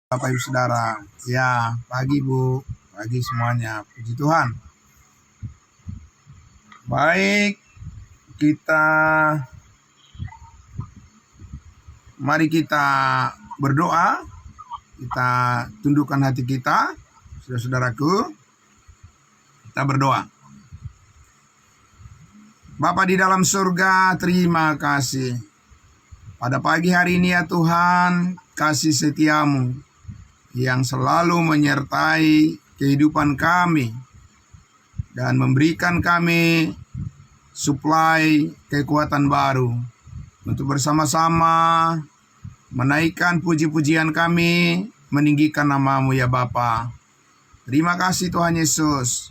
Bapak Ibu Saudara, ya pagi Bu, pagi semuanya, puji Tuhan. Baik, mari kita berdoa, kita tundukkan hati kita, saudara-saudaraku, kita berdoa. Bapa di dalam surga, terima kasih. Pada pagi hari ini ya Tuhan, kasih setiamu yang selalu menyertai kehidupan kami dan memberikan kami suplai kekuatan baru untuk bersama-sama menaikkan puji-pujian kami, meninggikan nama-Mu ya Bapa. Terima kasih Tuhan Yesus.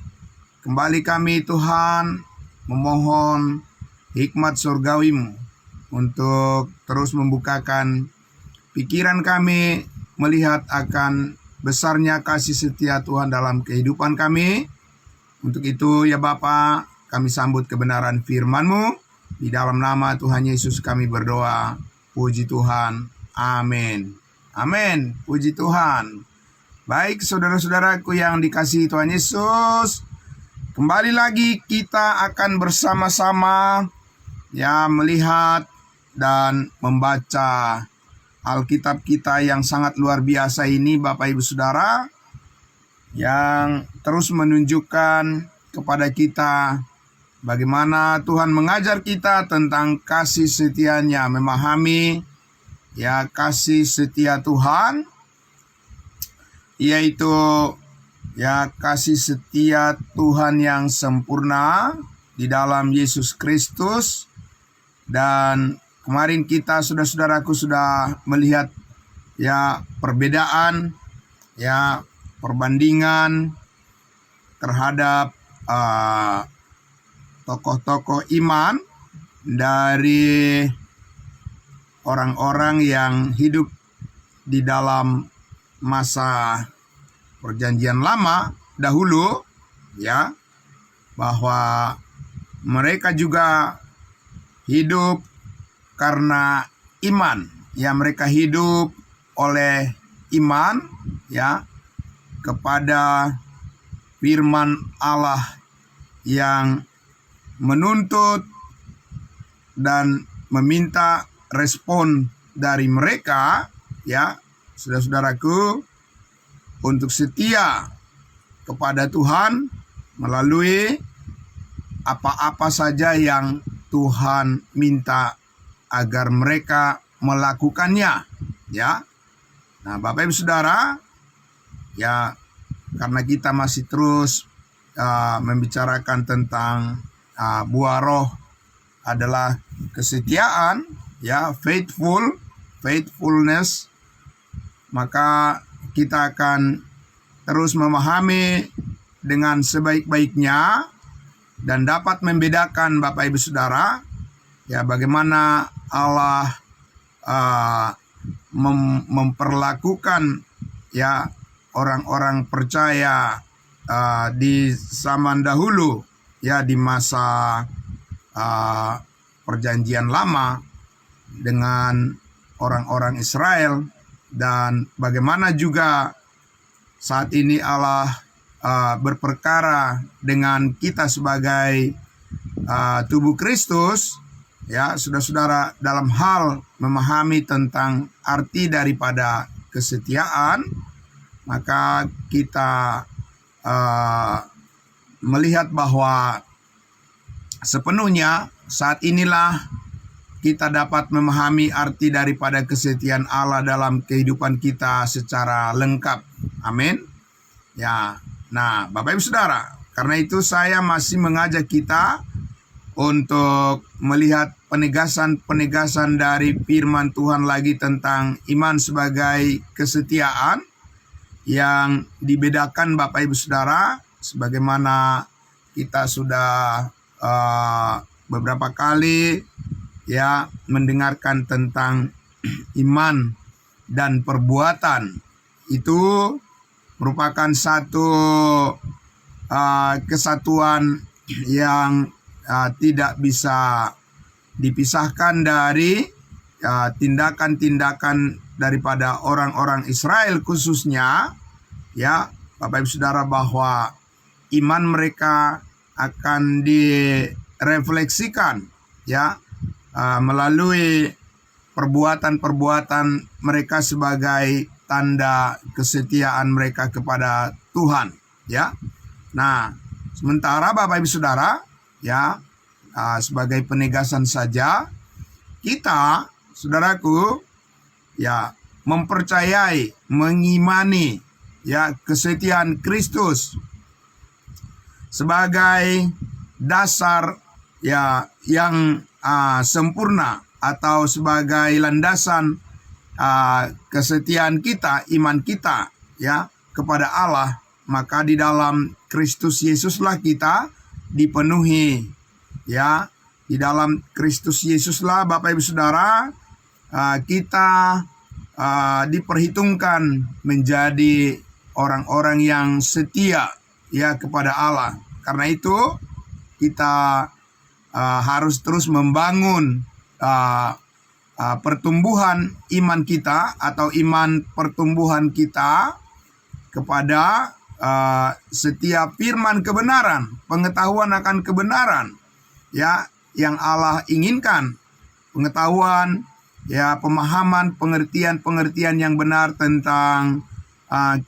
Kembali kami Tuhan memohon hikmat surgawi-Mu untuk terus membukakan pikiran kami melihat akan besarnya kasih setia Tuhan dalam kehidupan kami. Untuk itu ya Bapa, kami sambut kebenaran firman-Mu. Di dalam nama Tuhan Yesus kami berdoa. Puji Tuhan. Amin. Amin. Puji Tuhan. Baik saudara-saudaraku yang dikasihi Tuhan Yesus, kembali lagi kita akan bersama-sama ya melihat dan membaca Alkitab kita yang sangat luar biasa ini Bapak Ibu Saudara, yang terus menunjukkan kepada kita bagaimana Tuhan mengajar kita tentang kasih setianya, memahami ya kasih setia Tuhan, yaitu ya kasih setia Tuhan yang sempurna di dalam Yesus Kristus. Dan kemarin kita saudara-saudaraku sudah melihat ya perbedaan, ya perbandingan terhadap tokoh-tokoh iman dari orang-orang yang hidup di dalam masa Perjanjian Lama dahulu, ya, bahwa mereka juga hidup karena iman, ya mereka hidup oleh iman ya kepada firman Allah yang menuntut dan meminta respon dari mereka ya saudara-saudaraku untuk setia kepada Tuhan melalui apa-apa saja yang Tuhan minta agar mereka melakukannya ya. Nah Bapak Ibu Saudara, ya karena kita masih terus membicarakan tentang buah roh adalah kesetiaan ya, faithfulness, maka kita akan terus memahami dengan sebaik-baiknya dan dapat membedakan Bapak Ibu Saudara ya bagaimana Allah memperlakukan ya orang-orang percaya di zaman dahulu ya di masa Perjanjian Lama dengan orang-orang Israel, dan bagaimana juga saat ini Allah berperkara dengan kita sebagai tubuh Kristus ya saudara-saudara dalam hal memahami tentang arti daripada kesetiaan. Maka kita melihat bahwa sepenuhnya saat inilah kita dapat memahami arti daripada kesetiaan Allah dalam kehidupan kita secara lengkap. Amin. Ya, nah Bapak Ibu Saudara, karena itu saya masih mengajak kita untuk melihat penegasan-penegasan dari firman Tuhan lagi tentang iman sebagai kesetiaan yang dibedakan Bapak Ibu Saudara, sebagaimana kita sudah beberapa kali ya mendengarkan tentang iman dan perbuatan. Itu merupakan satu kesatuan yang tidak bisa dipisahkan dari tindakan-tindakan daripada orang-orang Israel khususnya, ya Bapak Ibu Saudara, bahwa iman mereka akan direfleksikan ya melalui perbuatan-perbuatan mereka sebagai tanda kesetiaan mereka kepada Tuhan ya. Nah, sementara Bapak Ibu Saudara ya, sebagai penegasan saja, kita saudaraku ya mempercayai, mengimani ya kesetiaan Kristus sebagai dasar ya yang sempurna, atau sebagai landasan kesetiaan kita, iman kita ya kepada Allah. Maka di dalam Kristus Yesuslah kita dipenuhi ya. Di dalam Kristus Yesuslah Bapak Ibu Saudara kita diperhitungkan menjadi orang-orang yang setia ya kepada Allah. Karena itu kita harus terus membangun pertumbuhan iman kita, atau iman pertumbuhan kita kepada setiap firman kebenaran, pengetahuan akan kebenaran ya yang Allah inginkan, pengetahuan ya, pemahaman, pengertian yang benar tentang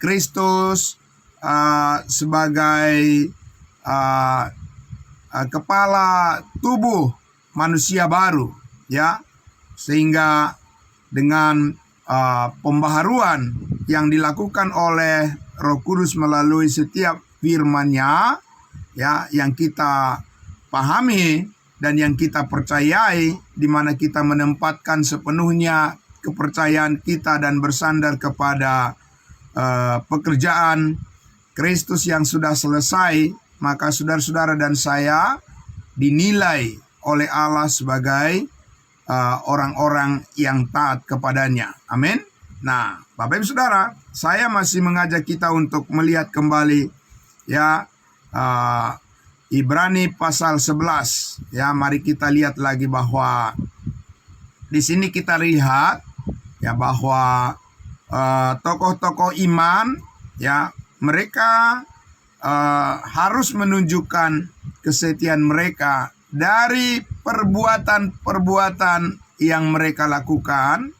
Kristus sebagai kepala tubuh manusia baru ya, sehingga dengan pembaharuan yang dilakukan oleh Roh Kudus melalui setiap firman-Nya ya, yang kita pahami dan yang kita percayai, di mana kita menempatkan sepenuhnya kepercayaan kita dan bersandar kepada pekerjaan Kristus yang sudah selesai, maka saudara-saudara dan saya dinilai oleh Allah sebagai orang-orang yang taat kepadanya. Amin. Nah, Bapak Ibu Saudara, saya masih mengajak kita untuk melihat kembali ya Ibrani pasal 11 ya. Mari kita lihat lagi bahwa di sini kita lihat ya bahwa tokoh-tokoh iman ya, mereka harus menunjukkan kesetiaan mereka dari perbuatan-perbuatan yang mereka lakukan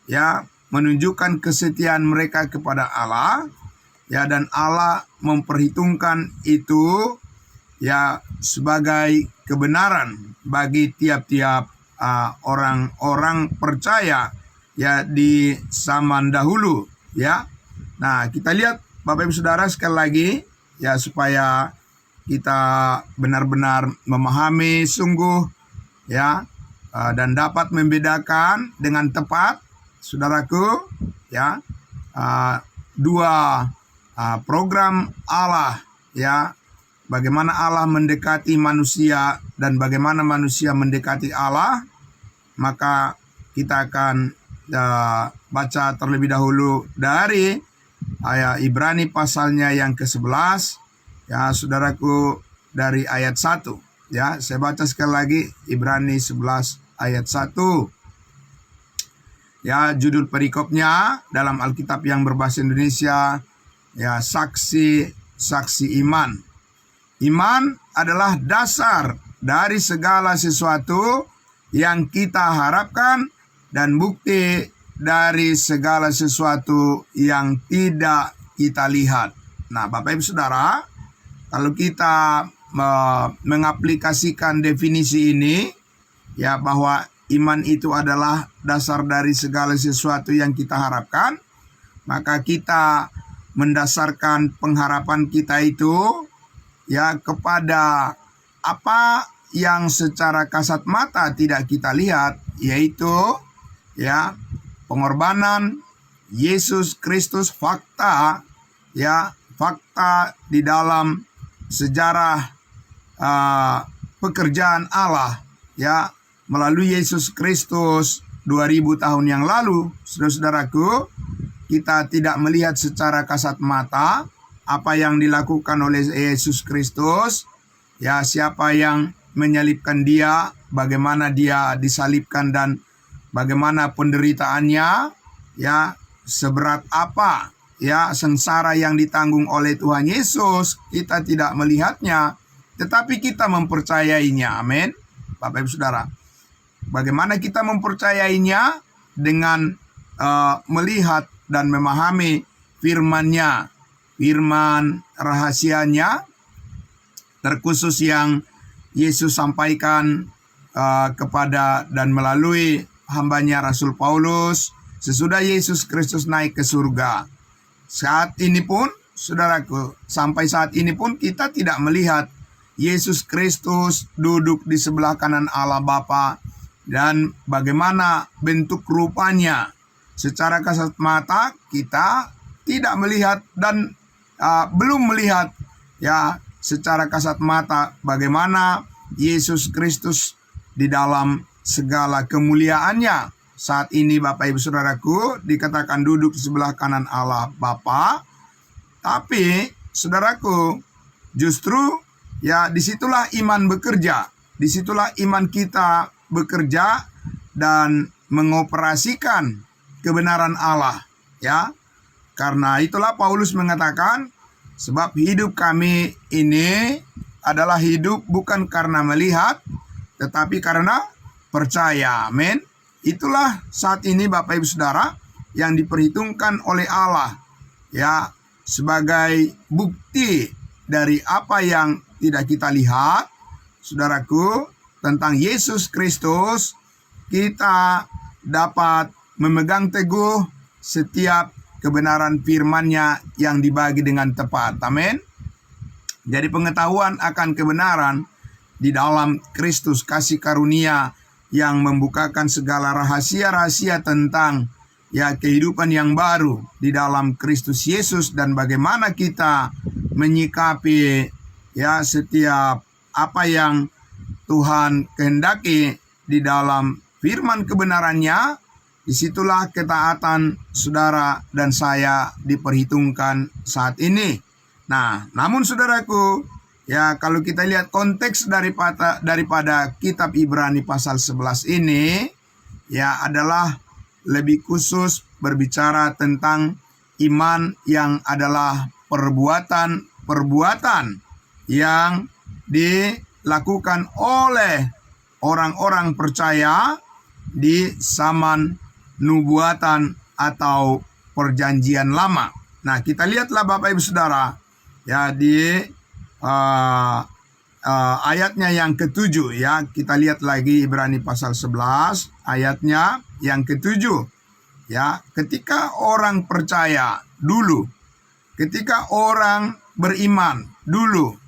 ya, menunjukkan kesetiaan mereka kepada Allah ya, dan Allah memperhitungkan itu ya sebagai kebenaran bagi tiap-tiap orang-orang percaya ya di zaman dahulu ya. Nah, kita lihat Bapak Ibu Saudara sekali lagi ya, supaya kita benar-benar memahami sungguh ya dan dapat membedakan dengan tepat, saudaraku ya, dua program Allah ya, bagaimana Allah mendekati manusia dan bagaimana manusia mendekati Allah. Maka kita akan baca terlebih dahulu dari Ibrani pasalnya yang ke-11 ya, saudaraku, dari ayat 1 ya. Saya baca sekali lagi Ibrani 11 ayat 1 ya. Judul perikopnya dalam Alkitab yang berbahasa Indonesia ya, saksi iman. Iman adalah dasar dari segala sesuatu yang kita harapkan dan bukti dari segala sesuatu yang tidak kita lihat. Nah, Bapak Ibu Saudara, kalau kita mengaplikasikan definisi ini ya, bahwa iman itu adalah dasar dari segala sesuatu yang kita harapkan, maka kita mendasarkan pengharapan kita itu ya kepada apa yang secara kasat mata tidak kita lihat, yaitu ya pengorbanan Yesus Kristus, fakta ya, fakta di dalam sejarah pekerjaan Allah ya melalui Yesus Kristus 2000 tahun yang lalu. Saudara-saudaraku, kita tidak melihat secara kasat mata apa yang dilakukan oleh Yesus Kristus ya, siapa yang menyalibkan dia, bagaimana dia disalibkan dan bagaimana penderitaannya ya seberat apa ya sengsara yang ditanggung oleh Tuhan Yesus, kita tidak melihatnya, tetapi kita mempercayainya. Amin. Bapak Ibu Saudara, bagaimana kita mempercayainya? Dengan melihat dan memahami firman-Nya, firman rahasianya, terkhusus yang Yesus sampaikan kepada dan melalui hambanya Rasul Paulus sesudah Yesus Kristus naik ke surga. Saat ini pun, saudaraku, sampai saat ini pun kita tidak melihat Yesus Kristus duduk di sebelah kanan Allah Bapa dan bagaimana bentuk rupanya. Secara kasat mata kita tidak melihat dan belum melihat ya secara kasat mata bagaimana Yesus Kristus di dalam segala kemuliaannya. Saat ini Bapak Ibu Saudaraku dikatakan duduk di sebelah kanan Allah Bapa. Tapi saudaraku, justru ya disitulah iman bekerja. Disitulah iman kita bekerja dan mengoperasikan kebenaran Allah. Ya, karena itulah Paulus mengatakan, sebab hidup kami ini adalah hidup bukan karena melihat, tetapi karena percaya. Amin. Itulah saat ini Bapak Ibu Saudara yang diperhitungkan oleh Allah ya sebagai bukti dari apa yang tidak kita lihat. Saudaraku, tentang Yesus Kristus kita dapat memegang teguh setiap kebenaran firman-Nya yang dibagi dengan tepat. Amin. Jadi pengetahuan akan kebenaran di dalam Kristus, kasih karunia yang membukakan segala rahasia-rahasia tentang ya kehidupan yang baru di dalam Kristus Yesus, dan bagaimana kita menyikapi ya setiap apa yang Tuhan kehendaki di dalam firman kebenarannya. Disitulah ketaatan saudara dan saya diperhitungkan saat ini. Nah, namun saudaraku, ya kalau kita lihat konteks daripada kitab Ibrani pasal 11 ini, ya adalah lebih khusus berbicara tentang iman yang adalah perbuatan-perbuatan yang dilakukan oleh orang-orang percaya di zaman nubuatan atau perjanjian lama. Nah, kita lihatlah Bapak Ibu Saudara ya di ayatnya yang ke-7 ya. Kita lihat lagi Ibrani pasal 11 ayatnya yang ke-7 ya. Ketika orang percaya dulu, ketika orang beriman dulu,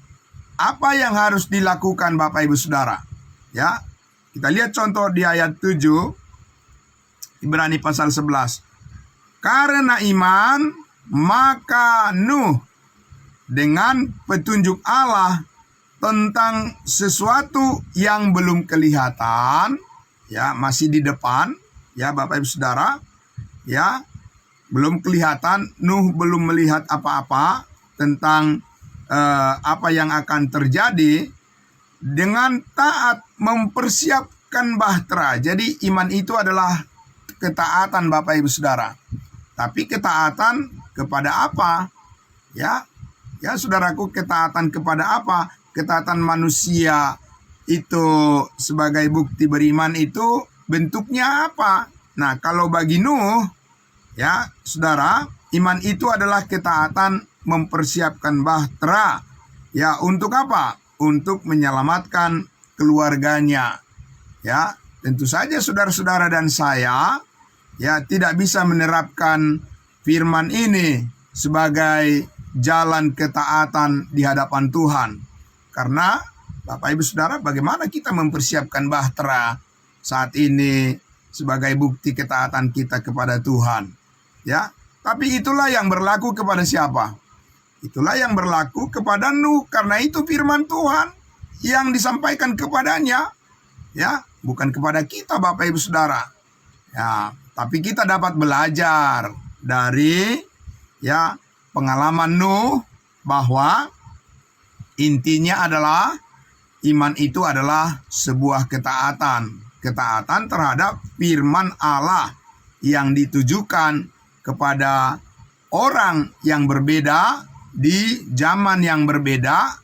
apa yang harus dilakukan Bapak Ibu Saudara? Ya, kita lihat contoh di ayat 7 Ibrani pasal 11. Karena iman, maka Nuh dengan petunjuk Allah tentang sesuatu yang belum kelihatan, ya masih di depan, ya Bapak Ibu Saudara, ya belum kelihatan, Nuh belum melihat apa-apa tentang apa yang akan terjadi, dengan taat mempersiapkan bahtera. Jadi iman itu adalah ketaatan Bapak Ibu Saudara. Tapi ketaatan kepada apa? Ya saudaraku, ketaatan kepada apa? Ketaatan manusia itu sebagai bukti beriman itu bentuknya apa? Nah, kalau bagi Nuh, ya saudara, iman itu adalah ketaatan mempersiapkan bahtera. Ya, untuk apa? Untuk menyelamatkan keluarganya. Ya, tentu saja saudara-saudara dan saya ya tidak bisa menerapkan firman ini sebagai jalan ketaatan di hadapan Tuhan. Karena Bapak Ibu Saudara, bagaimana kita mempersiapkan bahtera saat ini sebagai bukti ketaatan kita kepada Tuhan? Ya, tapi itulah yang berlaku kepada siapa? Itulah yang berlaku kepada Nuh, karena itu firman Tuhan yang disampaikan kepadanya, ya, bukan kepada kita Bapak Ibu Saudara. Ya, tapi kita dapat belajar dari ya pengalaman Nuh bahwa intinya adalah iman itu adalah sebuah ketaatan terhadap firman Allah. yang ditujukan kepada orang yang berbeda di zaman yang berbeda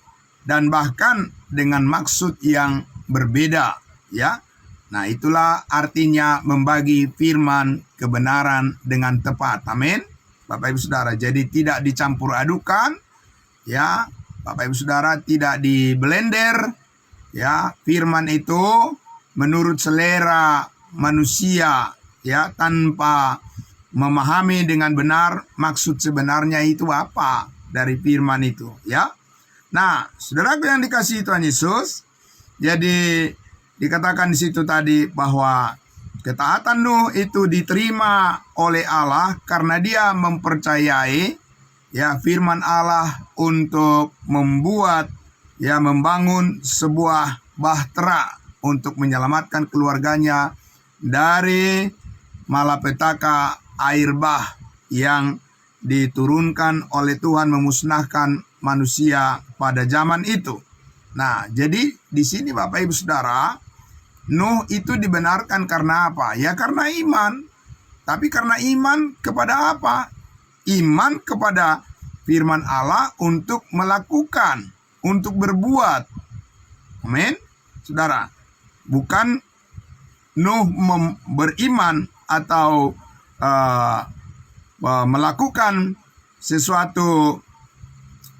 dan bahkan dengan maksud yang berbeda, ya. Nah, itulah artinya membagi firman kebenaran dengan tepat. Amin. Bapak Ibu Saudara, jadi tidak dicampur adukan, ya. Bapak Ibu Saudara, tidak diblender, ya. Firman itu menurut selera manusia, ya, tanpa memahami dengan benar maksud sebenarnya itu apa dari firman itu, ya. Nah, saudaraku yang dikasihi Tuhan Yesus, jadi dikatakan di situ tadi bahwa ketaatan Nuh itu diterima oleh Allah karena dia mempercayai, ya, firman Allah untuk membuat, ya, membangun sebuah bahtera untuk menyelamatkan keluarganya dari malapetaka air bah yang diturunkan oleh Tuhan memusnahkan manusia pada zaman itu. Nah, jadi di sini Bapak Ibu Saudara, Nuh itu dibenarkan karena apa? Ya karena iman. Tapi karena iman kepada apa? Iman kepada firman Allah untuk melakukan, untuk berbuat. Amin. Saudara, bukan Nuh beriman atau melakukan sesuatu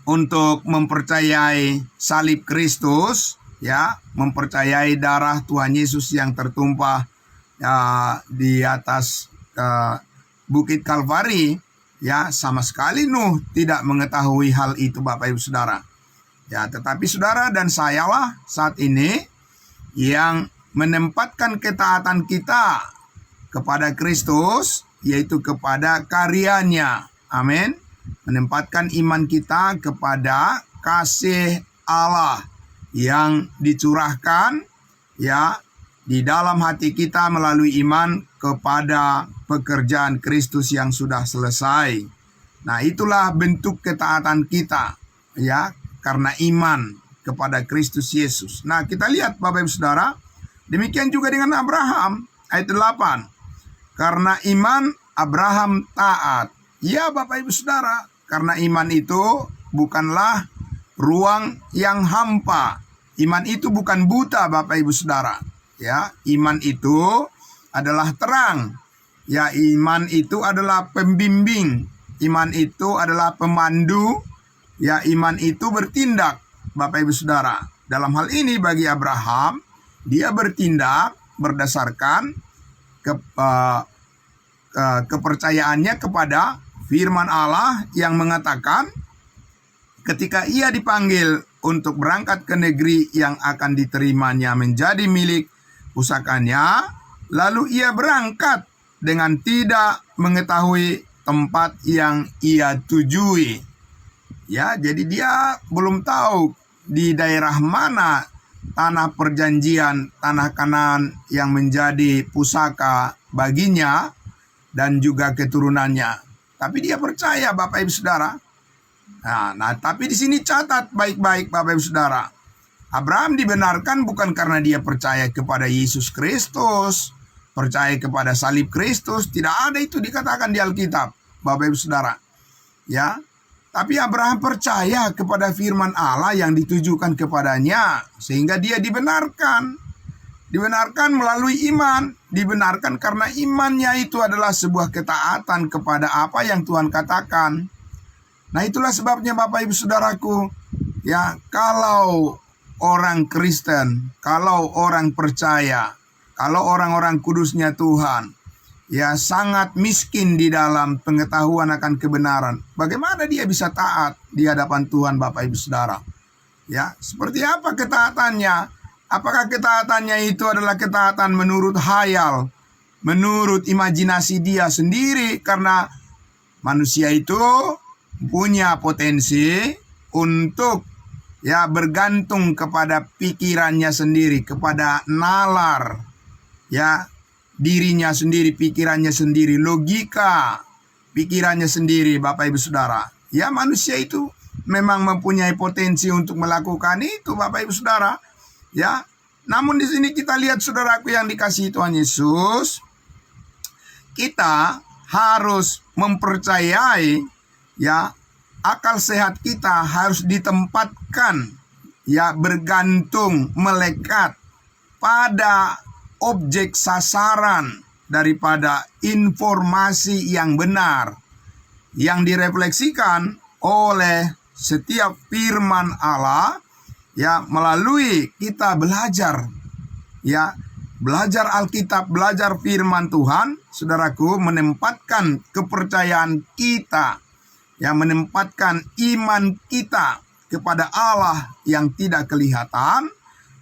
untuk mempercayai salib Kristus, ya, mempercayai darah Tuhan Yesus yang tertumpah di atas Bukit Kalvari, ya, sama sekali Nuh tidak mengetahui hal itu, Bapak Ibu Saudara. Ya, tetapi saudara dan sayalah saat ini yang menempatkan ketaatan kita kepada Kristus, yaitu kepada karyanya. Amin. Menempatkan iman kita kepada kasih Allah yang dicurahkan, ya, di dalam hati kita melalui iman kepada pekerjaan Kristus yang sudah selesai. Nah, itulah bentuk ketaatan kita, ya, karena iman kepada Kristus Yesus. Nah, kita lihat Bapak Ibu Saudara, demikian juga dengan Abraham, ayat 8. Karena iman Abraham taat. Ya Bapak Ibu Saudara, karena iman itu bukanlah ruang yang hampa. Iman itu bukan buta Bapak Ibu Saudara. Ya, iman itu adalah terang. Ya, iman itu adalah pembimbing. Iman itu adalah pemandu. Ya, iman itu bertindak Bapak Ibu Saudara. Dalam hal ini bagi Abraham, dia bertindak berdasarkan kepercayaannya kepada firman Allah yang mengatakan ketika ia dipanggil untuk berangkat ke negeri yang akan diterimanya menjadi milik pusakanya, lalu ia berangkat dengan tidak mengetahui tempat yang ia tujui. Ya, jadi dia belum tahu di daerah mana tanah perjanjian, tanah Kanaan yang menjadi pusaka baginya dan juga keturunannya. Tapi dia percaya Bapak Ibu Saudara. Nah, tapi di sini catat baik-baik Bapak Ibu Saudara. Abraham dibenarkan bukan karena dia percaya kepada Yesus Kristus, percaya kepada salib Kristus. Tidak ada itu dikatakan di Alkitab, Bapak Ibu Saudara. Ya, tapi Abraham percaya kepada firman Allah yang ditujukan kepadanya, sehingga dia dibenarkan. Dibenarkan melalui iman. Dibenarkan karena imannya itu adalah sebuah ketaatan kepada apa yang Tuhan katakan. Nah, itulah sebabnya Bapak Ibu Saudaraku, ya, kalau orang Kristen, kalau orang percaya, kalau orang-orang kudusnya Tuhan, ya, sangat miskin di dalam pengetahuan akan kebenaran, bagaimana dia bisa taat di hadapan Tuhan Bapak Ibu Saudara? Ya, seperti apa ketaatannya? Apakah ketaatannya itu adalah ketaatan menurut hayal, menurut imajinasi dia sendiri? Karena manusia itu punya potensi untuk, ya, bergantung kepada pikirannya sendiri, kepada nalar, ya, dirinya sendiri, pikirannya sendiri, logika pikirannya sendiri, Bapak Ibu Saudara. Ya, manusia itu memang mempunyai potensi untuk melakukan itu, Bapak Ibu Saudara. Ya, namun di sini kita lihat saudaraku yang dikasihi Tuhan Yesus, kita harus mempercayai, ya, akal sehat kita harus ditempatkan, ya, bergantung, melekat pada objek sasaran daripada informasi yang benar yang direfleksikan oleh setiap firman Allah, ya, melalui kita belajar, ya, belajar Alkitab, belajar firman Tuhan, saudaraku, menempatkan kepercayaan kita, ya, menempatkan iman kita kepada Allah yang tidak kelihatan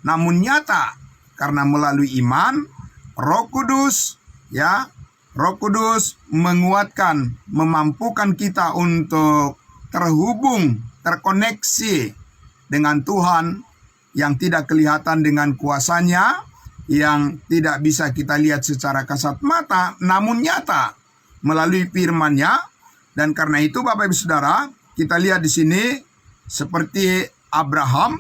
namun nyata, karena melalui iman Roh Kudus, ya, Roh Kudus menguatkan, memampukan kita untuk terhubung, terkoneksi dengan Tuhan yang tidak kelihatan dengan kuasanya, yang tidak bisa kita lihat secara kasat mata, namun nyata melalui firman-Nya. Dan karena itu, Bapak Ibu Saudara, kita lihat di sini seperti Abraham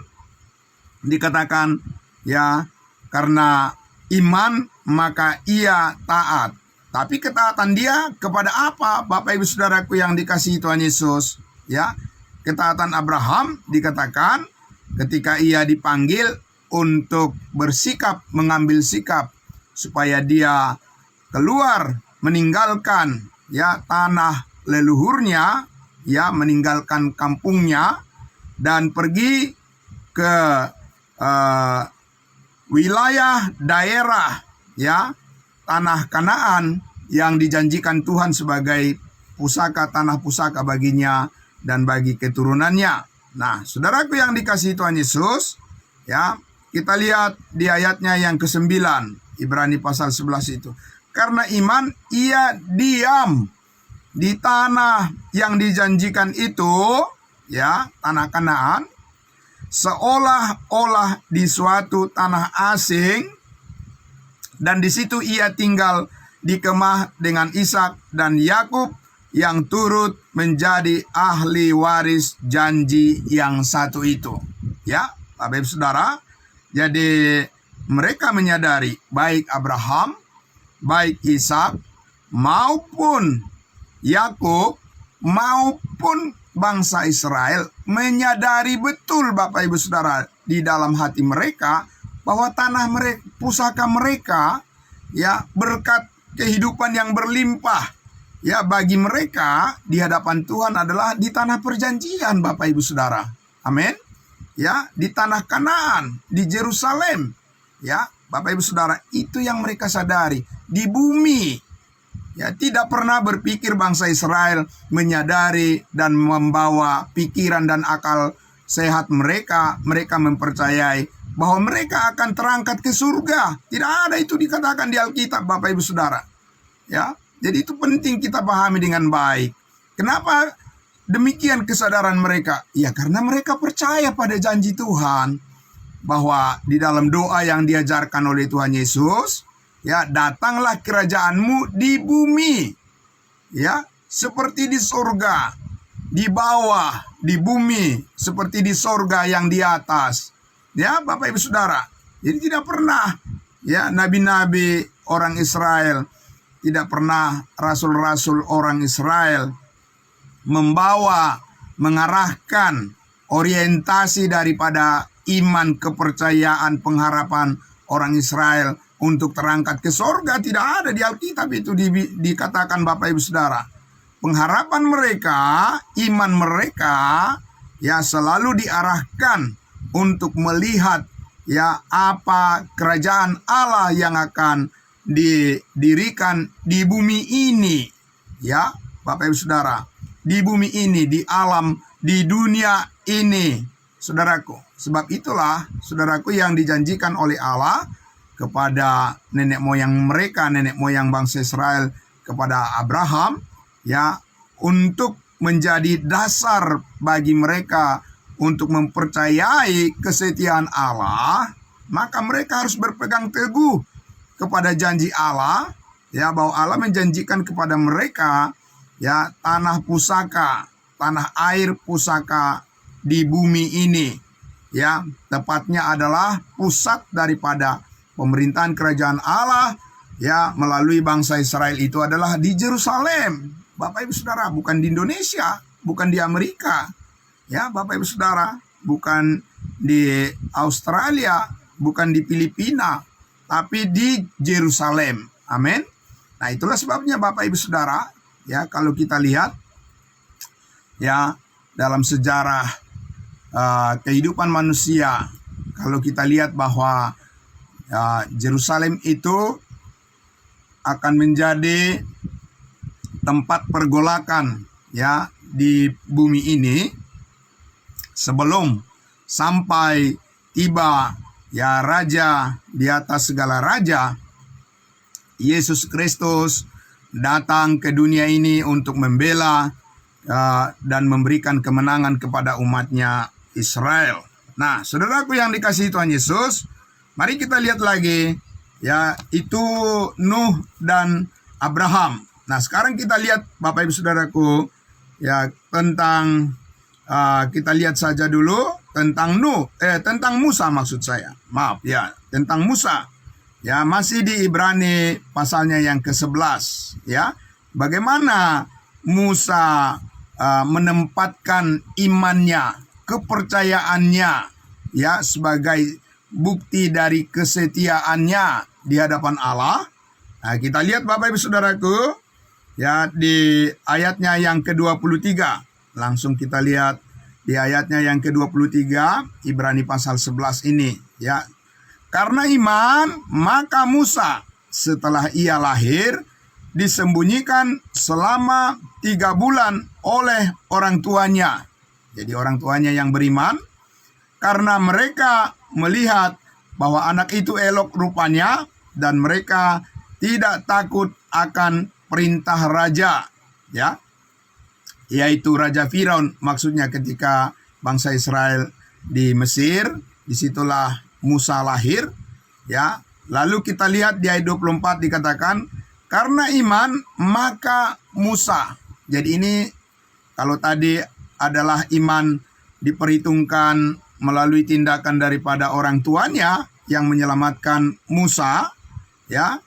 dikatakan, ya, karena iman maka ia taat. Tapi ketaatan dia kepada apa, Bapak Ibu Saudaraku yang dikasihi Tuhan Yesus? Ya, ketaatan Abraham dikatakan ketika ia dipanggil untuk bersikap, mengambil sikap supaya dia keluar, meninggalkan, ya, tanah leluhurnya, ya, meninggalkan kampungnya dan pergi ke wilayah daerah, ya, tanah Kanaan yang dijanjikan Tuhan sebagai pusaka, tanah pusaka baginya dan bagi keturunannya. Nah, saudaraku yang dikasihi Tuhan Yesus, ya, kita lihat di ayatnya yang ke-9, Ibrani pasal 11 itu. Karena iman ia diam di tanah yang dijanjikan itu, ya, tanah Kanaan, seolah-olah di suatu tanah asing, dan di situ ia tinggal di kemah dengan Ishak dan Yakub yang turut menjadi ahli waris janji yang satu itu. Ya, Bapak Ibu Saudara, jadi mereka menyadari, baik Abraham, baik Ishak, maupun Yakub, maupun bangsa Israel menyadari betul, Bapak Ibu Saudara, di dalam hati mereka bahwa tanah mereka, pusaka mereka, ya, berkat kehidupan yang berlimpah, ya, bagi mereka di hadapan Tuhan adalah di tanah perjanjian, Bapak Ibu Saudara. Amin. Ya, di tanah Kanaan, di Yerusalem, ya, Bapak Ibu Saudara, itu yang mereka sadari di bumi. Ya, tidak pernah berpikir bangsa Israel menyadari dan membawa pikiran dan akal sehat mereka mempercayai bahwa mereka akan terangkat ke surga. Tidak ada itu dikatakan di Alkitab, Bapak Ibu Saudara. Ya, jadi itu penting kita pahami dengan baik. Kenapa demikian kesadaran mereka? Ya, karena mereka percaya pada janji Tuhan bahwa di dalam doa yang diajarkan oleh Tuhan Yesus, ya, datanglah kerajaanmu di bumi, ya, seperti di surga, di bawah, di bumi, seperti di surga yang di atas. Ya, Bapak Ibu Saudara. Jadi tidak pernah, ya, nabi-nabi orang Israel, tidak pernah rasul-rasul orang Israel membawa, mengarahkan orientasi daripada iman, kepercayaan, pengharapan orang Israel untuk terangkat ke surga. Tidak ada di Alkitab itu dikatakan, Bapak Ibu Saudara. Pengharapan mereka, iman mereka, ya, selalu diarahkan untuk melihat, ya, apa kerajaan Allah yang akan didirikan di bumi ini, ya, Bapak Ibu Saudara, di bumi ini, di alam, di dunia ini, saudaraku. Sebab itulah, saudaraku, yang dijanjikan oleh Allah kepada nenek moyang mereka, nenek moyang bangsa Israel, kepada Abraham, ya, untuk menjadi dasar bagi mereka untuk mempercayai kesetiaan Allah, maka mereka harus berpegang teguh kepada janji Allah, ya, bahwa Allah menjanjikan kepada mereka, ya, tanah pusaka, tanah air pusaka di bumi ini, ya, tepatnya adalah pusat daripada pemerintahan kerajaan Allah ya melalui bangsa Israel itu adalah di Yerusalem. Bapak Ibu Saudara, bukan di Indonesia, bukan di Amerika. Ya, Bapak Ibu Saudara, bukan di Australia, bukan di Filipina, tapi di Yerusalem. Amin. Nah, itulah sebabnya Bapak Ibu Saudara, ya kalau kita lihat ya dalam sejarah kehidupan manusia, kalau kita lihat bahwa Yerusalem itu akan menjadi tempat pergolakan ya di bumi ini sebelum sampai tiba ya raja di atas segala raja, Yesus Kristus datang ke dunia ini untuk membela dan memberikan kemenangan kepada umatnya Israel. Nah, saudaraku yang dikasihi Tuhan Yesus, mari kita lihat lagi ya itu Nuh dan Abraham. Nah, sekarang kita lihat Bapak Ibu Saudaraku ya tentang kita lihat saja dulu tentang tentang Musa maksud saya. Maaf ya, tentang Musa. Ya, masih di Ibrani pasalnya yang ke-11 ya. Bagaimana Musa menempatkan imannya, kepercayaannya ya sebagai bukti dari kesetiaannya di hadapan Allah. Nah, kita lihat Bapak Ibu Saudaraku ya di ayatnya yang ke-23. Langsung kita lihat di ayatnya yang ke-23 Ibrani pasal 11 ini ya. Karena iman maka Musa setelah ia lahir disembunyikan selama 3 bulan oleh orang tuanya. Jadi orang tuanya yang beriman, karena mereka melihat bahwa anak itu elok rupanya dan mereka tidak takut akan perintah raja, ya, yaitu Raja Firaun. Maksudnya ketika bangsa Israel di Mesir, disitulah Musa lahir, ya. Lalu kita lihat di ayat 24 dikatakan, karena iman maka Musa. Jadi ini kalau tadi adalah iman diperhitungkan melalui tindakan daripada orang tuanya yang menyelamatkan Musa, ya.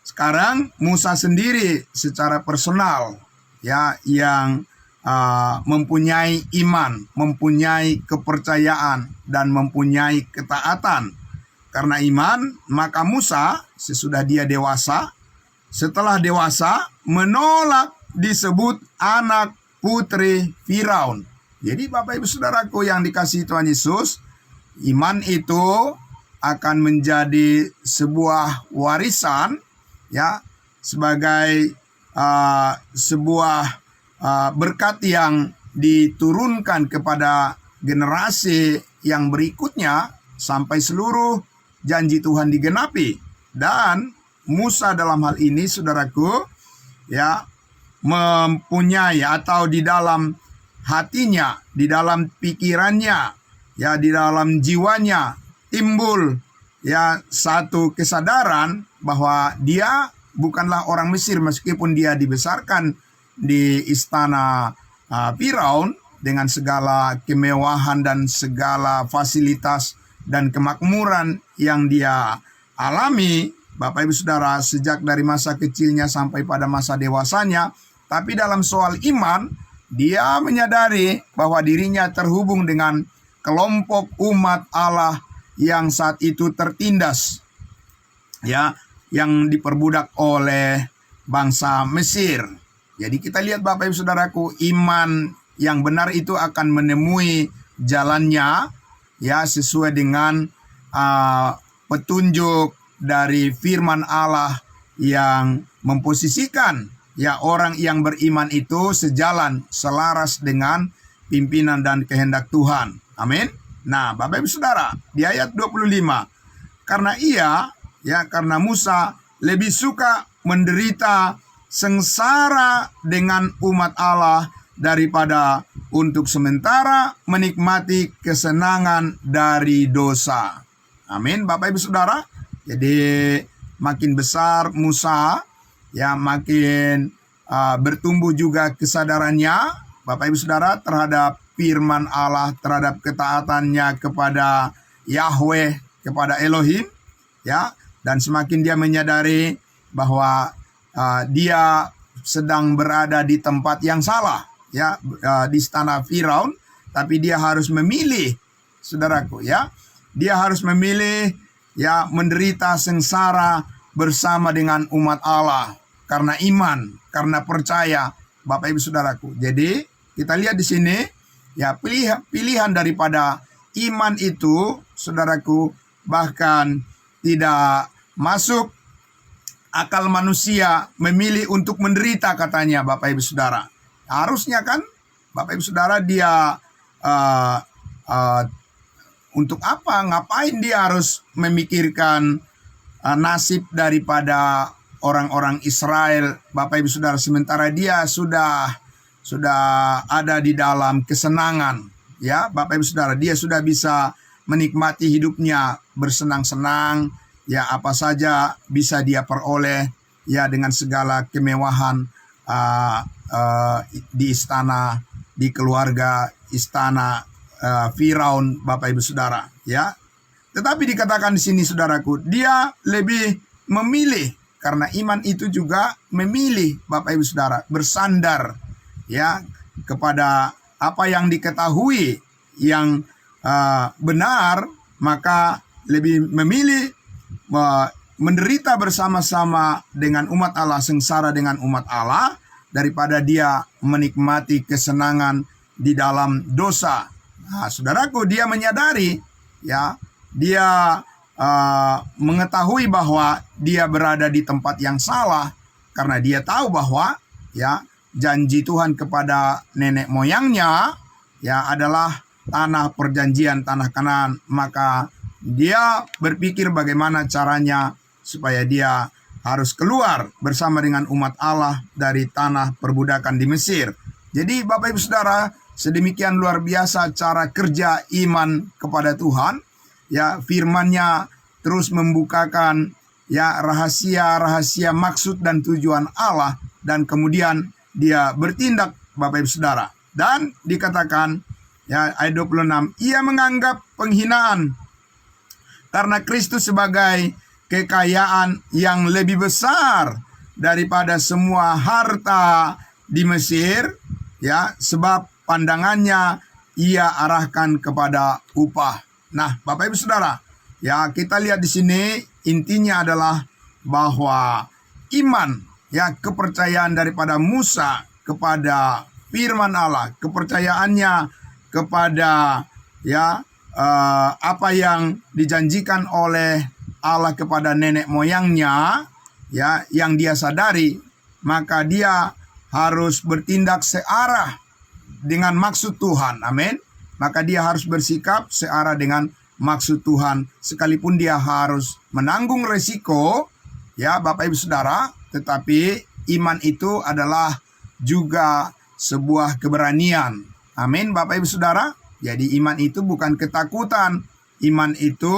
Sekarang Musa sendiri secara personal ya yang mempunyai iman, mempunyai kepercayaan dan mempunyai ketaatan. Karena iman, maka Musa sesudah dia dewasa, setelah dewasa menolak disebut anak putri Firaun. Jadi Bapak Ibu Saudaraku yang dikasihi Tuhan Yesus, iman itu akan menjadi sebuah warisan ya sebagai sebuah berkat yang diturunkan kepada generasi yang berikutnya sampai seluruh janji Tuhan digenapi. Dan Musa dalam hal ini saudaraku ya mempunyai atau di dalam hatinya, di dalam pikirannya, ya di dalam jiwanya timbul ya satu kesadaran bahwa dia bukanlah orang Mesir meskipun dia dibesarkan di istana Firaun dengan segala kemewahan dan segala fasilitas dan kemakmuran yang dia alami, Bapak Ibu Saudara, sejak dari masa kecilnya sampai pada masa dewasanya. Tapi dalam soal iman, dia menyadari bahwa dirinya terhubung dengan kelompok umat Allah yang saat itu tertindas, ya, yang diperbudak oleh bangsa Mesir. Jadi kita lihat Bapak Ibu Saudaraku, iman yang benar itu akan menemui jalannya ya sesuai dengan petunjuk dari firman Allah yang memposisikan ya orang yang beriman itu sejalan selaras dengan pimpinan dan kehendak Tuhan. Amin. Nah, Bapak Ibu Saudara, di ayat 25, karena Musa lebih suka menderita sengsara dengan umat Allah daripada untuk sementara menikmati kesenangan dari dosa. Amin, Bapak Ibu Saudara. Jadi makin besar Musa, ya makin bertumbuh juga kesadarannya, Bapak Ibu Saudara, terhadap firman Allah, terhadap ketaatannya kepada Yahweh, kepada Elohim, ya. Dan semakin dia menyadari bahwa dia sedang berada di tempat yang salah, ya, di istana Firaun, tapi dia harus memilih, saudaraku, ya. Dia harus memilih, ya, menderita sengsara bersama dengan umat Allah karena iman, karena percaya, Bapak Ibu Saudaraku. Jadi kita lihat di sini, ya, pilihan daripada iman itu, saudaraku, bahkan tidak masuk akal manusia memilih untuk menderita, katanya, Bapak Ibu Saudara. Harusnya kan, Bapak Ibu Saudara, dia untuk apa? Ngapain dia harus memikirkan nasib daripada orang-orang Israel, Bapak Ibu Saudara, sementara dia sudah ada di dalam kesenangan, ya, Bapak Ibu Saudara. Dia sudah bisa menikmati hidupnya bersenang-senang, ya, apa saja bisa dia peroleh, ya, dengan segala kemewahan di istana, di keluarga istana Firaun, Bapak Ibu Saudara, ya. Tetapi dikatakan di sini, saudaraku, dia lebih memilih, karena iman itu juga memilih, Bapak Ibu Saudara, bersandar, ya, kepada apa yang diketahui yang benar, maka lebih memilih menderita bersama-sama dengan umat Allah, sengsara dengan umat Allah, daripada dia menikmati kesenangan di dalam dosa. Nah, saudaraku, dia menyadari, ya, dia mengetahui bahwa dia berada di tempat yang salah, karena dia tahu bahwa, ya, janji Tuhan kepada nenek moyangnya, ya, adalah tanah perjanjian, tanah Kanaan. Maka dia berpikir bagaimana caranya supaya dia harus keluar bersama dengan umat Allah dari tanah perbudakan di Mesir. Jadi Bapak Ibu Saudara, sedemikian luar biasa cara kerja iman kepada Tuhan, ya, firman-Nya terus membukakan, ya, rahasia-rahasia maksud dan tujuan Allah, dan kemudian dia bertindak, Bapak Ibu Saudara. Dan dikatakan, ya, ayat 26, ia menganggap penghinaan karena Kristus sebagai kekayaan yang lebih besar daripada semua harta di Mesir, ya, sebab pandangannya ia arahkan kepada upah. Nah, Bapak Ibu Saudara, ya, kita lihat di sini intinya adalah bahwa iman, ya, kepercayaan daripada Musa kepada firman Allah, kepercayaannya kepada, ya, apa yang dijanjikan oleh Allah kepada nenek moyangnya, ya, yang dia sadari, maka dia harus bertindak searah dengan maksud Tuhan. Amin. Maka dia harus bersikap searah dengan maksud Tuhan, sekalipun dia harus menanggung resiko, ya, Bapak Ibu Saudara. Tetapi iman itu adalah juga sebuah keberanian. Amin, Bapak Ibu Saudara. Jadi iman itu bukan ketakutan. Iman itu,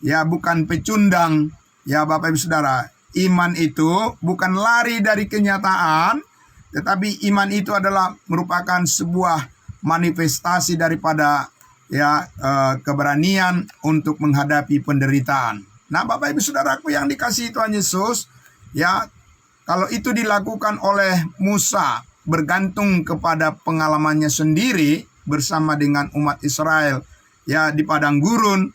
ya, bukan pecundang, ya, Bapak Ibu Saudara. Iman itu bukan lari dari kenyataan, tetapi iman itu adalah merupakan sebuah manifestasi daripada, ya, keberanian untuk menghadapi penderitaan. Nah, Bapak Ibu Saudaraku yang dikasihi Tuhan Yesus, ya, kalau itu dilakukan oleh Musa, bergantung kepada pengalamannya sendiri bersama dengan umat Israel, ya, di padang gurun,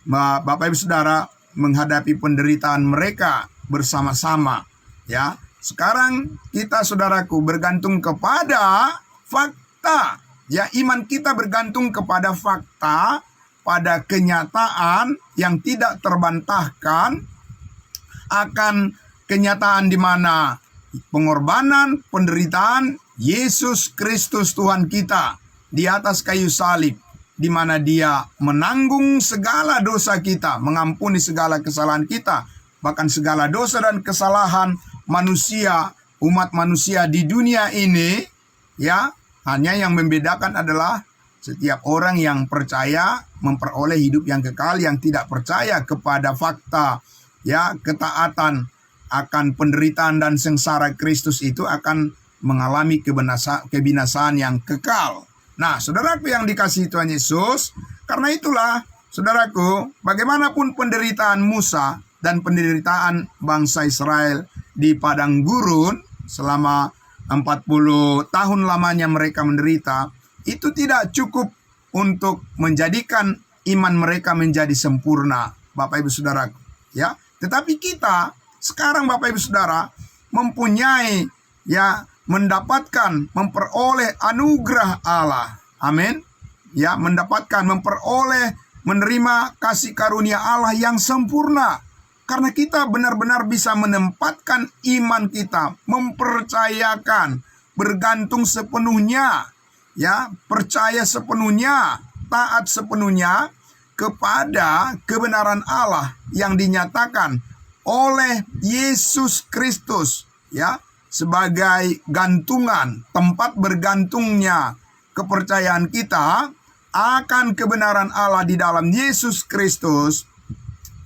Bapak Ibu Saudara, menghadapi penderitaan mereka bersama-sama, ya. Sekarang kita, saudaraku, bergantung kepada fakta, ya, iman kita bergantung kepada fakta, pada kenyataan yang tidak terbantahkan, akan kenyataan di mana pengorbanan, penderitaan Yesus Kristus Tuhan kita di atas kayu salib, di mana dia menanggung segala dosa kita, mengampuni segala kesalahan kita, bahkan segala dosa dan kesalahan manusia, umat manusia di dunia ini, ya. Hanya yang membedakan adalah setiap orang yang percaya memperoleh hidup yang kekal, yang tidak percaya kepada fakta, ya, ketaatan akan penderitaan dan sengsara Kristus itu akan mengalami kebinasaan yang kekal. Nah, saudaraku yang dikasihi Tuhan Yesus, karena itulah, saudaraku, bagaimanapun penderitaan Musa dan penderitaan bangsa Israel di padang gurun selama 40 tahun lamanya mereka menderita, itu tidak cukup untuk menjadikan iman mereka menjadi sempurna, Bapak Ibu Saudaraku, ya. Tetapi kita sekarang, Bapak Ibu Saudara, mempunyai, ya, mendapatkan, memperoleh anugerah Allah. Amin. Ya, mendapatkan, memperoleh, menerima kasih karunia Allah yang sempurna. Karena kita benar-benar bisa menempatkan iman kita, mempercayakan, bergantung sepenuhnya, ya, percaya sepenuhnya, taat sepenuhnya kepada kebenaran Allah yang dinyatakan oleh Yesus Kristus, ya, sebagai gantungan, tempat bergantungnya kepercayaan kita akan kebenaran Allah di dalam Yesus Kristus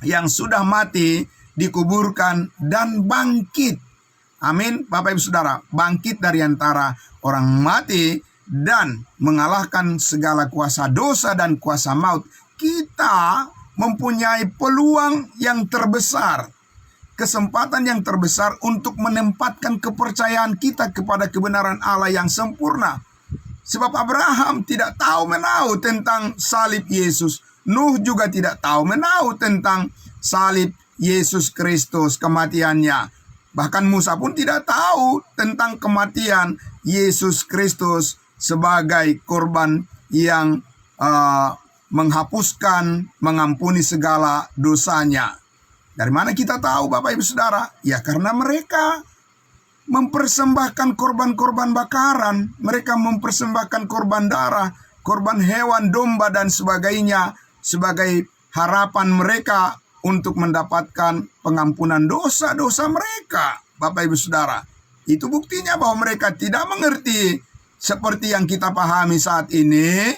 yang sudah mati, dikuburkan, dan bangkit. Amin, Bapak Ibu Saudara, bangkit dari antara orang mati dan mengalahkan segala kuasa dosa dan kuasa maut. Kita mempunyai peluang yang terbesar, kesempatan yang terbesar untuk menempatkan kepercayaan kita kepada kebenaran Allah yang sempurna. Sebab Abraham tidak tahu menahu tentang salib Yesus. Nuh juga tidak tahu menahu tentang salib Yesus Kristus, kematiannya. Bahkan Musa pun tidak tahu tentang kematian Yesus Kristus sebagai korban yang menghapuskan, mengampuni segala dosanya. Dari mana kita tahu, Bapak Ibu Saudara? Ya, karena mereka mempersembahkan korban-korban bakaran, mereka mempersembahkan korban darah, korban hewan, domba, dan sebagainya sebagai harapan mereka untuk mendapatkan pengampunan dosa-dosa mereka, Bapak Ibu Saudara. Itu buktinya bahwa mereka tidak mengerti seperti yang kita pahami saat ini,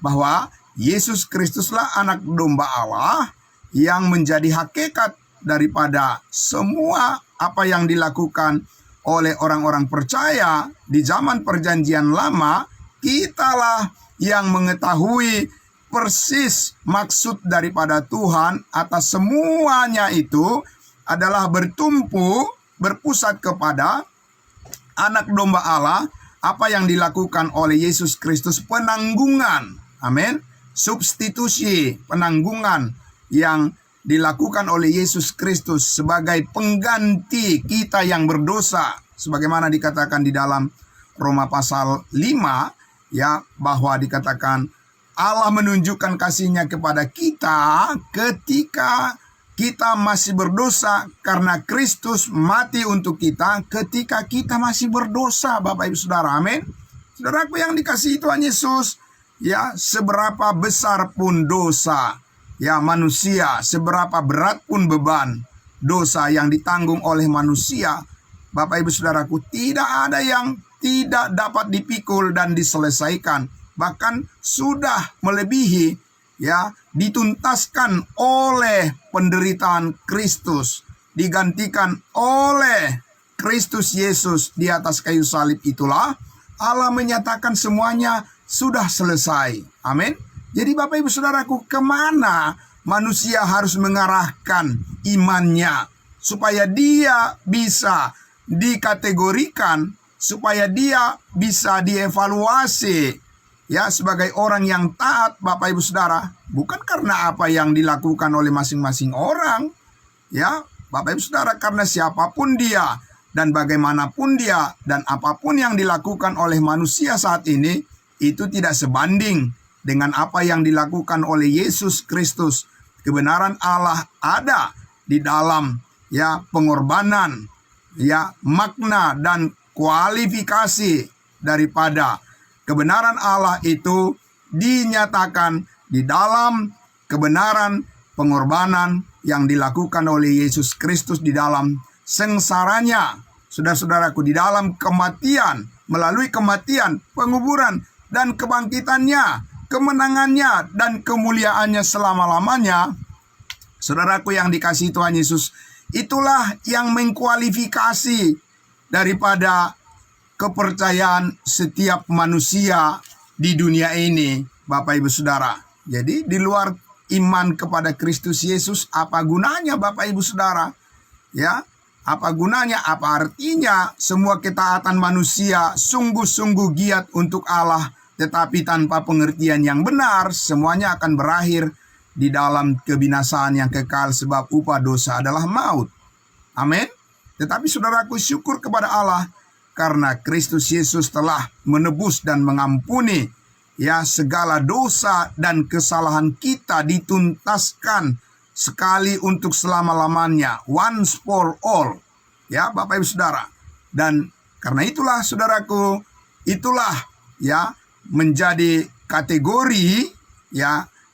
bahwa Yesus Kristuslah anak domba Allah yang menjadi hakikat daripada semua apa yang dilakukan oleh orang-orang percaya di zaman perjanjian lama. Kitalah yang mengetahui persis maksud daripada Tuhan atas semuanya itu adalah bertumpu, berpusat kepada anak domba Allah, apa yang dilakukan oleh Yesus Kristus, penanggungan, amin, substitusi, penanggungan yang dilakukan oleh Yesus Kristus sebagai pengganti kita yang berdosa, sebagaimana dikatakan di dalam Roma pasal 5, ya, bahwa dikatakan Allah menunjukkan kasih-Nya kepada kita ketika kita masih berdosa, karena Kristus mati untuk kita ketika kita masih berdosa, Bapak Ibu Saudara, amin. Saudaraku yang dikasihi Tuhan Yesus, ya, seberapa besar pun dosa, ya, manusia, seberapa berat pun beban dosa yang ditanggung oleh manusia, Bapak Ibu Saudaraku, tidak ada yang tidak dapat dipikul dan diselesaikan. Bahkan sudah melebihi, ya, dituntaskan oleh penderitaan Kristus, digantikan oleh Kristus Yesus di atas kayu salib. Itulah Allah menyatakan semuanya sudah selesai. Amin. Jadi Bapak Ibu Saudaraku, kemana manusia harus mengarahkan imannya supaya dia bisa dikategorikan, supaya dia bisa dievaluasi, ya, sebagai orang yang taat, Bapak Ibu Saudara, bukan karena apa yang dilakukan oleh masing-masing orang, ya, Bapak Ibu Saudara, karena siapapun dia dan bagaimanapun dia dan apapun yang dilakukan oleh manusia saat ini, itu tidak sebanding dengan apa yang dilakukan oleh Yesus Kristus. Kebenaran Allah ada di dalam, ya, pengorbanan, ya, makna dan kualifikasi daripada kebenaran Allah itu dinyatakan di dalam kebenaran pengorbanan yang dilakukan oleh Yesus Kristus di dalam sengsaranya, saudara-saudaraku, di dalam kematian, melalui kematian, penguburan, dan kebangkitannya, kemenangannya, dan kemuliaannya selama-lamanya. Saudaraku yang dikasihi Tuhan Yesus, itulah yang mengkualifikasi daripada kepercayaan setiap manusia di dunia ini, Bapak Ibu Saudara. Jadi di luar iman kepada Kristus Yesus, apa gunanya, Bapak Ibu Saudara? Ya, Apa gunanya? Apa artinya? Semua ketaatan manusia sungguh-sungguh giat untuk Allah, tetapi tanpa pengertian yang benar, semuanya akan berakhir di dalam kebinasaan yang kekal, sebab upah dosa adalah maut. Amin. Tetapi saudaraku, syukur kepada Allah karena Kristus Yesus telah menebus dan mengampuni segala dosa dan kesalahan kita, dituntaskan sekali untuk selama-lamanya, once for all, Bapak Ibu Saudara. Dan karena itulah saudaraku, itulah menjadi kategori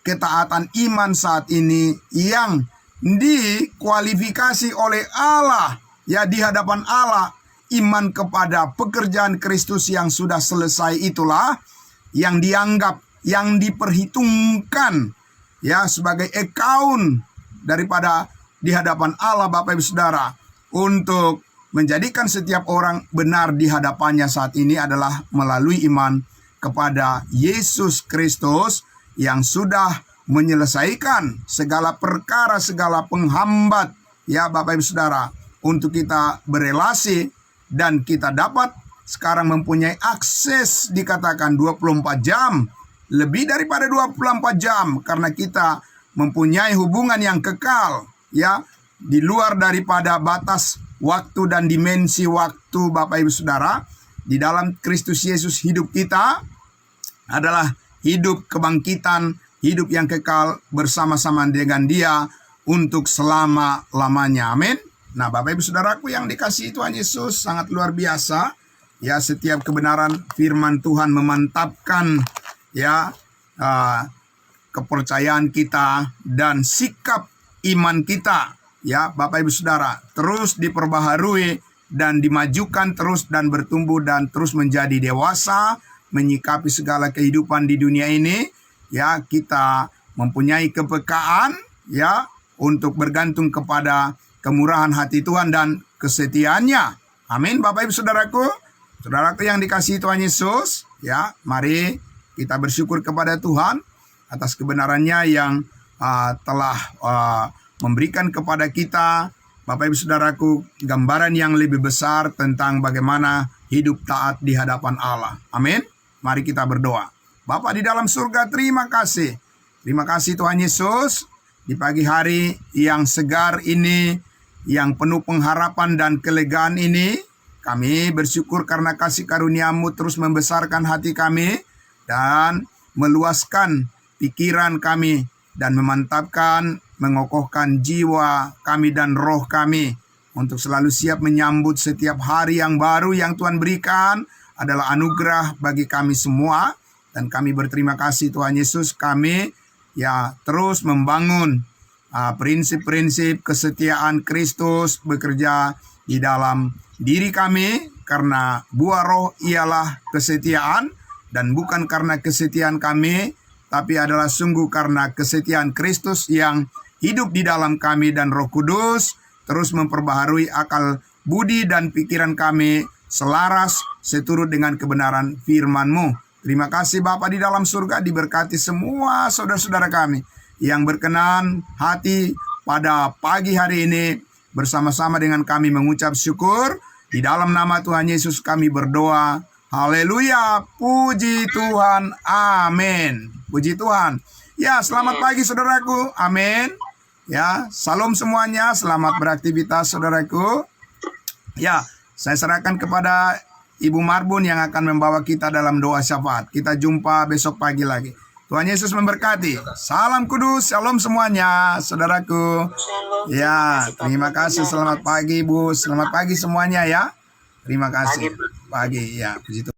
ketaatan iman saat ini yang dikualifikasi oleh Allah di hadapan Allah. Iman kepada pekerjaan Kristus yang sudah selesai itulah yang dianggap, yang diperhitungkan sebagai account daripada di hadapan Allah, Bapak Ibu Saudara, untuk menjadikan setiap orang benar di hadapannya saat ini adalah melalui iman kepada Yesus Kristus yang sudah menyelesaikan segala perkara, segala penghambat Bapak Ibu Saudara, untuk kita berelasi, dan kita dapat sekarang mempunyai akses, dikatakan 24 jam, lebih daripada 24 jam, karena kita mempunyai hubungan yang kekal di luar daripada batas waktu dan dimensi waktu, Bapak Ibu Saudara. Di dalam Kristus Yesus hidup kita adalah hidup kebangkitan, hidup yang kekal bersama-sama dengan Dia untuk selama-lamanya. Amin. Nah, Bapak Ibu Saudaraku yang dikasihi Tuhan Yesus, sangat luar biasa setiap kebenaran firman Tuhan memantapkan kepercayaan kita dan sikap iman kita Bapak Ibu Saudara, terus diperbaharui dan dimajukan terus dan bertumbuh dan terus menjadi dewasa menyikapi segala kehidupan di dunia ini. Kita mempunyai kepekaan untuk bergantung kepada kemurahan hati Tuhan dan kesetiaannya. Amin, Bapak Ibu Saudaraku. Saudaraku yang dikasihi Tuhan Yesus, mari kita bersyukur kepada Tuhan atas kebenarannya yang telah memberikan kepada kita, Bapak Ibu Saudaraku, gambaran yang lebih besar tentang bagaimana hidup taat di hadapan Allah. Amin. Mari kita berdoa. Bapa di dalam surga, terima kasih. Terima kasih Tuhan Yesus, di pagi hari yang segar ini, yang penuh pengharapan dan kelegaan ini, kami bersyukur karena kasih karunia-Mu terus membesarkan hati kami dan meluaskan pikiran kami dan memantapkan, mengokohkan jiwa kami dan roh kami untuk selalu siap menyambut setiap hari yang baru yang Tuhan berikan adalah anugerah bagi kami semua. Dan kami berterima kasih Tuhan Yesus, kami terus membangun prinsip-prinsip kesetiaan Kristus bekerja di dalam diri kami, karena buah roh ialah kesetiaan, dan bukan karena kesetiaan kami, tapi adalah sungguh karena kesetiaan Kristus yang hidup di dalam kami, dan Roh Kudus terus memperbaharui akal budi dan pikiran kami selaras seturut dengan kebenaran firman-Mu. Terima kasih Bapa di dalam surga, diberkati semua saudara-saudara kami yang berkenan hati pada pagi hari ini bersama-sama dengan kami mengucap syukur. Di dalam nama Tuhan Yesus kami berdoa. Haleluya, puji Tuhan, amin. Puji Tuhan. Selamat pagi saudaraku, amin. Salam semuanya, selamat beraktivitas saudaraku. Saya serahkan kepada Ibu Marbun yang akan membawa kita dalam doa syafaat. Kita jumpa besok pagi lagi. Tuhan Yesus memberkati. Salam kudus, shalom semuanya, saudaraku. Terima kasih. Selamat pagi, Bu. Selamat pagi semuanya Terima kasih. Pagi, puji Tuhan.